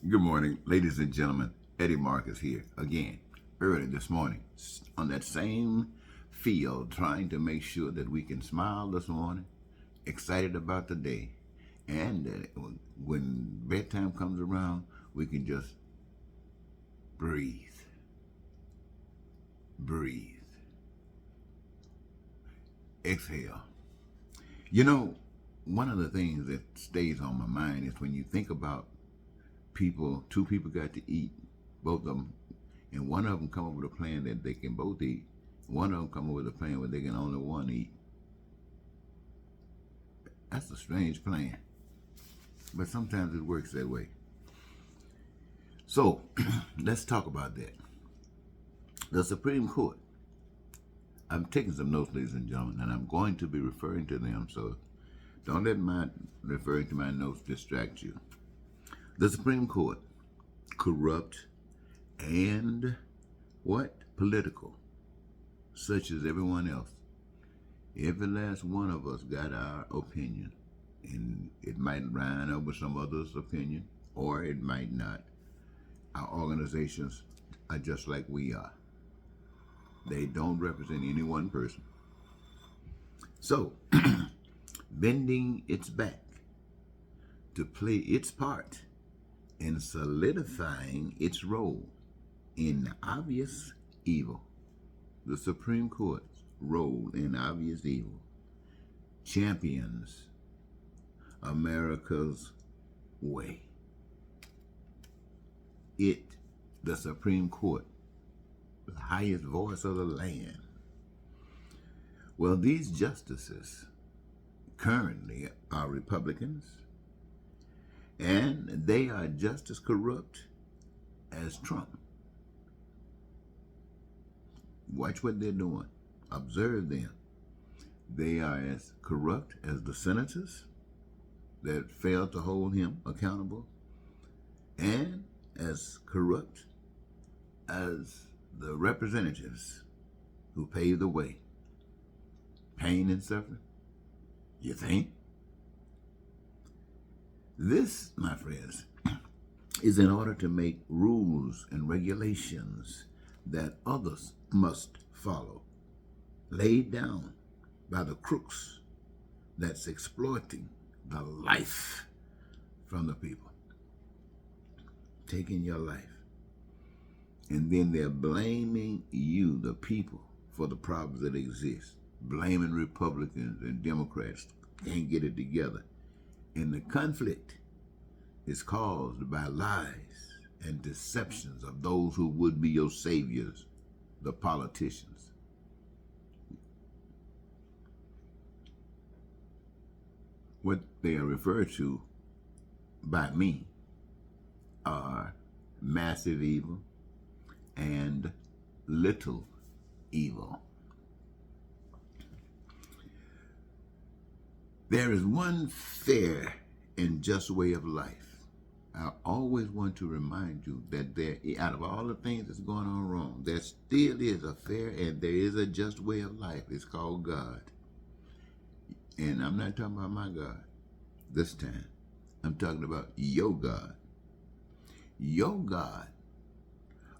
Good morning, ladies and gentlemen. Eddie Marcus here again, early this morning, on that same field, trying to make sure that we can smile this morning, excited about the day, and that when bedtime comes around, we can just breathe, breathe, exhale. You know, one of the things that stays on my mind is when you think about two people got to eat, both of them, and one of them come up with a plan that they can both eat. One of them come up with a plan where they can only one eat. That's a strange plan, but sometimes it works that way. So let's talk about that. The Supreme Court. I'm taking some notes, ladies and gentlemen, and I'm going to be referring to them, so don't let my referring to my notes distract you. The Supreme Court, corrupt and what? Political, such as everyone else. Every last one of us got our opinion, and it might line up with some other's opinion, or it might not. Our organizations are just like we are. They don't represent any one person. So, bending its back to play its part in solidifying its role in obvious evil. The Supreme Court's role in obvious evil champions America's way. It, the Supreme Court, the highest voice of the land. Well, these justices currently are Republicans, and they are just as corrupt as Trump. Watch what they're doing. Observe them. They are as corrupt as the senators that failed to hold him accountable, and as corrupt as the representatives who paved the way. Pain and suffering? You think? This, my friends, is in order to make rules and regulations that others must follow, laid down by the crooks that's exploiting the life from the people, taking your life. And then they're blaming you, the people, for the problems that exist. Blaming Republicans and Democrats can't get it together. And the conflict is caused by lies and deceptions of those who would be your saviors, the politicians. What they are referred to by me are massive evil and little evil. There is one fair and just way of life. I always want to remind you that there, out of all the things that's going on wrong, there still is a fair and there is a just way of life. It's called God. And I'm not talking about my God this time. I'm talking about your God. Your God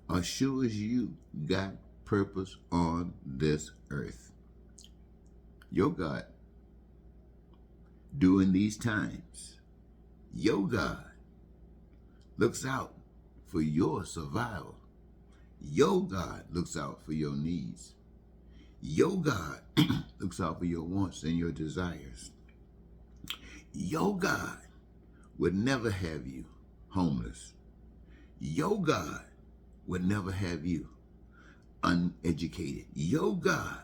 assures you got purpose on this earth. Your God, during these times, your God looks out for your survival. Your God looks out for your needs. Your God looks out for your wants and your desires. Your God would never have you homeless. Your God would never have you uneducated. Your God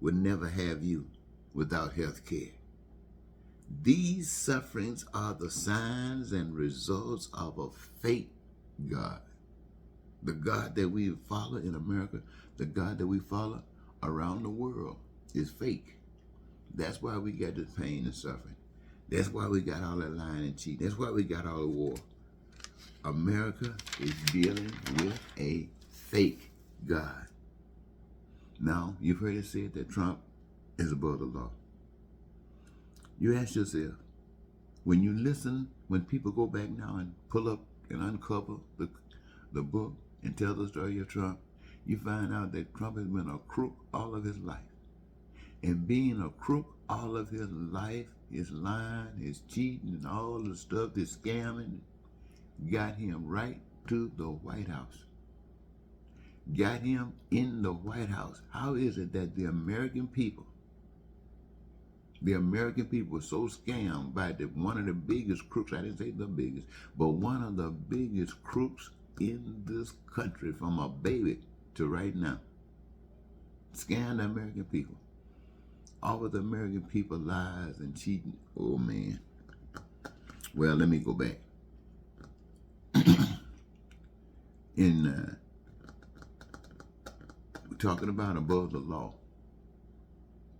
would never have you without health care. These sufferings are the signs and results of a fake God. The God that we follow in America, the God that we follow around the world is fake. That's why we got this pain and suffering. That's why we got all that lying and cheating. That's why we got all the war. America is dealing with a fake God. Now, you've heard it said that Trump is above the law. You ask yourself, When you listen, when people go back now and pull up and uncover the book and tell the story of Trump, you find out that Trump has been a crook all of his life. And being a crook all of his life, his lying, his cheating, and all the stuff, his scamming, got him right to the White House. Got him in the White House. How is it that the American people were so scammed by one of the biggest crooks, I didn't say the biggest, but one of the biggest crooks in this country from a baby to right now? Scam the American people. All of the American people lies and cheating. Oh, man. Well, let me go back. We're talking about above the law.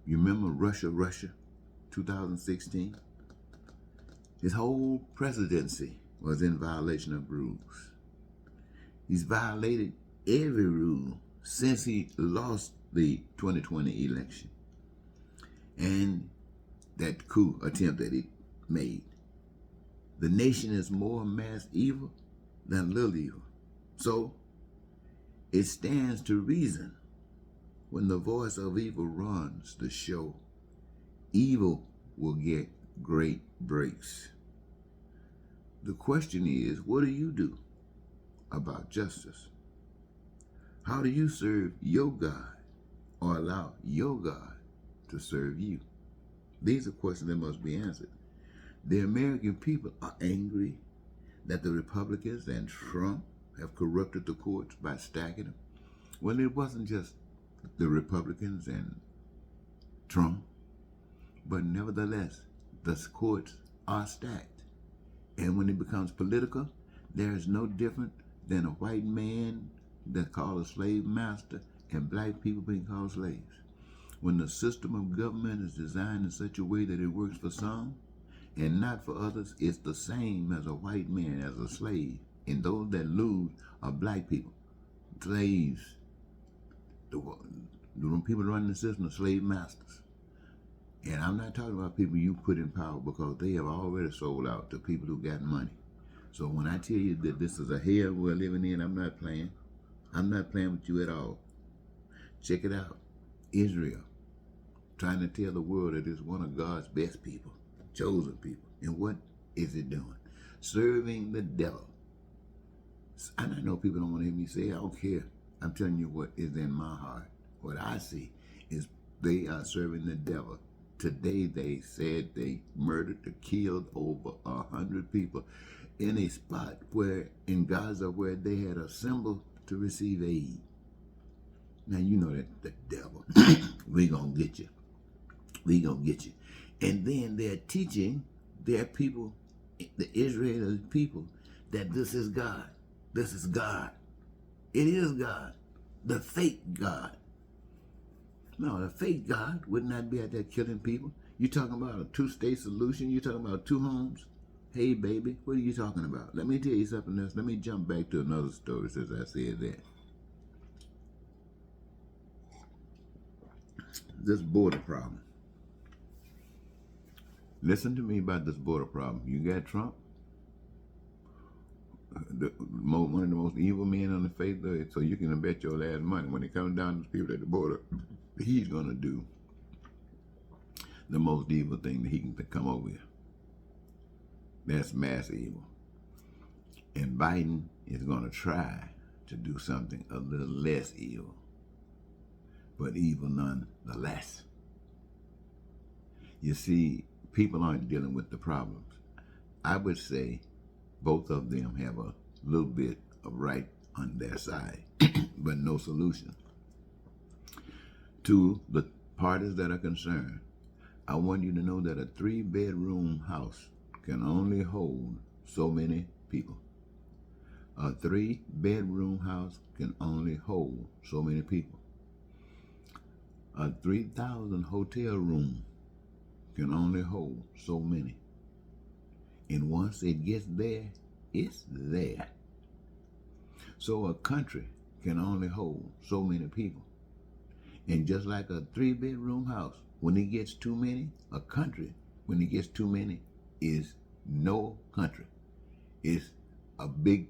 You remember Russia, 2016? His whole presidency was in violation of rules. He's violated every rule since he lost the 2020 election and that coup attempt that he made. The nation is more mass evil than little evil. So it stands to reason when the voice of evil runs the show, evil will get great breaks. The question is, what do you do about justice? How do you serve your God or allow your God to serve you? These are questions that must be answered. The American people are angry that the Republicans and Trump have corrupted the courts by stacking them. Well, it wasn't just the Republicans and Trump, but nevertheless, the courts are stacked. And when it becomes political, there is no different than a white man that's called a slave master and black people being called slaves. When the system of government is designed in such a way that it works for some and not for others, it's the same as a white man as a slave. And those that lose are black people, slaves. The people running the system are slave masters. And I'm not talking about people you put in power because they have already sold out to people who got money. So when I tell you that this is a hell we're living in, I'm not playing. I'm not playing with you at all. Check it out. Israel, trying to tell the world that it's one of God's best people, chosen people. And what is it doing? Serving the devil. And I know people don't want to hear me say, I don't care. I'm telling you what is in my heart. What I see is they are serving the devil. Today they said they murdered or killed over 100 people in a spot where in Gaza where they had assembled to receive aid. Now you know that the devil, we gonna get you. We gonna get you. And then they're teaching their people, the Israeli people, that this is God. This is God. It is God. The fake God. No, the fake God would not be out there killing people. You talking about a two-state solution? You talking about two homes? Hey, baby, what are you talking about? Let me tell you something else. Let me jump back to another story since I said that. This border problem. Listen to me about this border problem. You got Trump, one of the most evil men on the face of it, so you can bet your last money when it comes down to the people at the border, he's going to do the most evil thing that he can come over with. That's mass evil. And Biden is going to try to do something a little less evil, but evil nonetheless. You see, people aren't dealing with the problems. I would say both of them have a little bit of right on their side, but no solution. To the parties that are concerned, I want you to know that a 3-bedroom house can only hold so many people. A 3-bedroom house can only hold so many people. A 3,000 hotel room can only hold so many. And once it gets there, it's there. So a country can only hold so many people. And just like a 3-bedroom house, when it gets too many, a country, when it gets too many, is No country. It's a big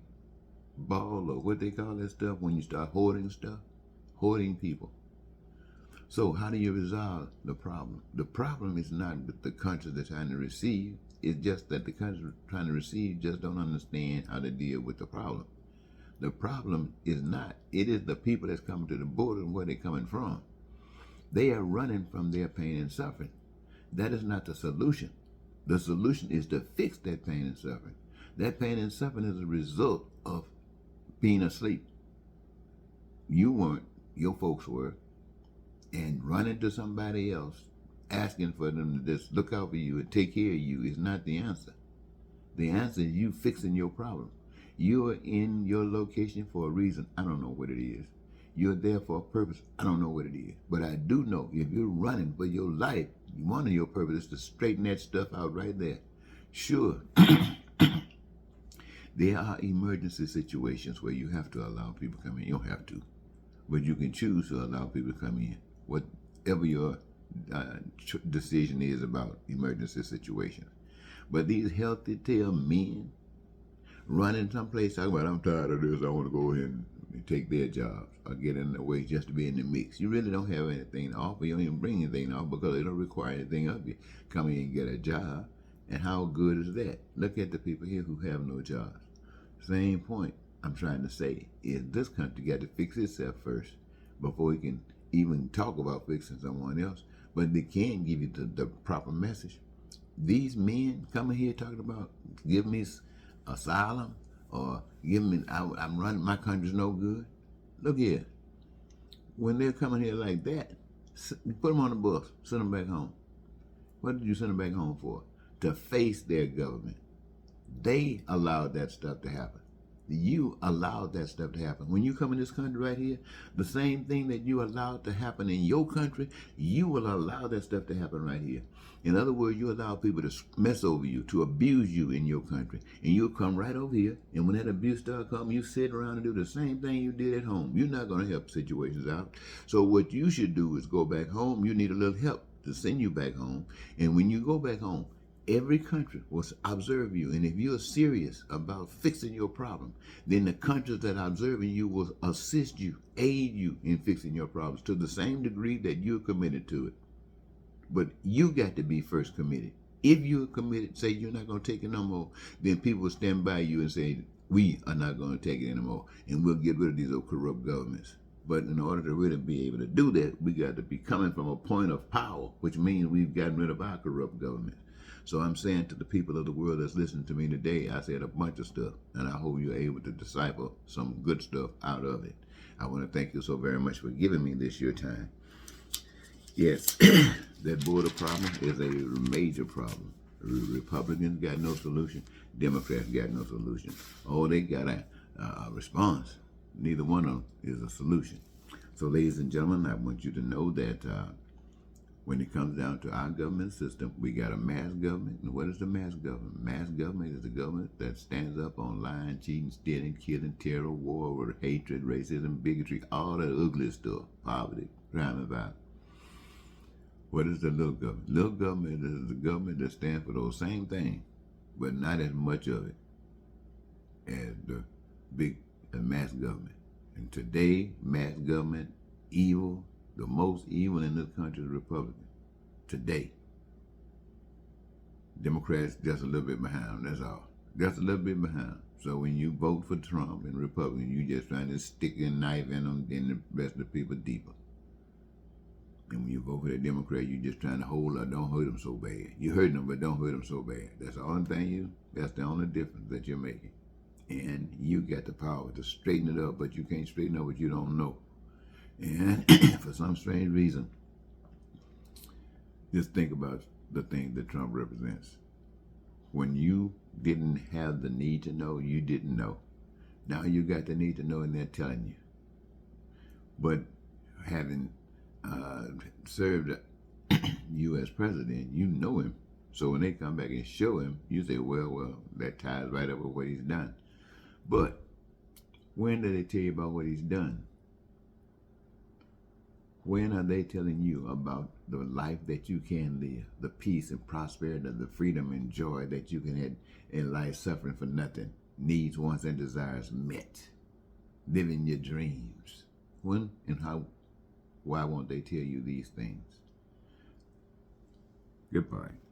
ball, or what they call that stuff when you start hoarding stuff, hoarding people. So how do you resolve the problem? The problem is not with the countries that are trying to receive. It's just that the countries trying to receive just don't understand how to deal with the problem. The problem is not. It is the people that's coming to the border and where they're coming from. They are running from their pain and suffering. That is not the solution. The solution is to fix that pain and suffering. That pain and suffering is a result of being asleep. You weren't, your folks were, and running to somebody else, asking for them to just look out for you and take care of you is not the answer. The answer is you fixing your problem. You are in your location for a reason. I don't know what it is. You're there for a purpose. I don't know what it is. But I do know if you're running for your life, one of your purposes is to straighten that stuff out right there. Sure, there are emergency situations where you have to allow people to come in. You don't have to, but you can choose to allow people to come in. Whatever your decision is about emergency situations. But these healthy tail men running someplace talking about, I'm tired of this, I want to go ahead and take their jobs or get in the way just to be in the mix. You really don't have anything to offer. You don't even bring anything to offer because they don't require anything of you. Come in and get a job. And how good is that? Look at the people here who have no jobs. Same point I'm trying to say is this country got to fix itself first before we can even talk about fixing someone else. But they can give you the proper message. These men coming here talking about give me asylum or give me, I'm running, my country's no good. Look here, when they're coming here like that, put them on the bus, send them back home. What did you send them back home for? To face their government. They allowed that stuff to happen. You allowed that stuff to happen. When you come in this country right here, the same thing that you allowed to happen in your country, you will allow that stuff to happen right here. In other words, you allow people to mess over you, to abuse you in your country. And you'll come right over here, and when that abuse starts coming, you sit around and do the same thing you did at home. You're not going to help situations out. So what you should do is go back home. You need a little help to send you back home. And when you go back home, every country will observe you. And if you're serious about fixing your problem, then the countries that are observing you will assist you, aid you in fixing your problems to the same degree that you're committed to it. But you got to be first committed. If you're committed, say you're not going to take it no more, then people will stand by you and say, we are not going to take it anymore, and we'll get rid of these old corrupt governments. But in order to really be able to do that, we got to be coming from a point of power, which means we've gotten rid of our corrupt government. So I'm saying to the people of the world that's listening to me today, I said a bunch of stuff, and I hope you're able to decipher some good stuff out of it. I want to thank you so very much for giving me this your time. Yes, that border problem is a major problem. Republicans got no solution. Democrats got no solution. Oh, they got a response. Neither one of them is a solution. So, ladies and gentlemen, I want you to know that when it comes down to our government system, we got a mass government. And what is the mass government? Mass government is the government that stands up on lying, cheating, stealing, killing, terror, war, hatred, racism, bigotry, all that ugly stuff, poverty, crime, and violence. What is the little government? Little government is the government that stands for those same things, but not as much of it as the big mass government. And today, mass government, evil, the most evil in this country is Republican. Today. Democrats just a little bit behind, that's all. Just a little bit behind. So when you vote for Trump and Republican, you just trying to stick a knife in them, then the rest of the people deeper. And when you vote for the Democrat, you just trying to hold up, don't hurt them so bad. You hurt them, but don't hurt them so bad. That's the only thing that's the only difference that you're making. And you got the power to straighten it up, but you can't straighten up what you don't know. And for some strange reason, just think about the thing that Trump represents. When you didn't have the need to know, you didn't know. Now you got the need to know, and they're telling you. But having served you as president, you know him. So when they come back and show him, you say, well, that ties right up with what he's done. But when did they tell you about what he's done? When are they telling you about the life that you can live, the peace and prosperity, the freedom and joy that you can have in life, suffering for nothing, needs, wants, and desires met, living your dreams? When and how? Why won't they tell you these things? Goodbye.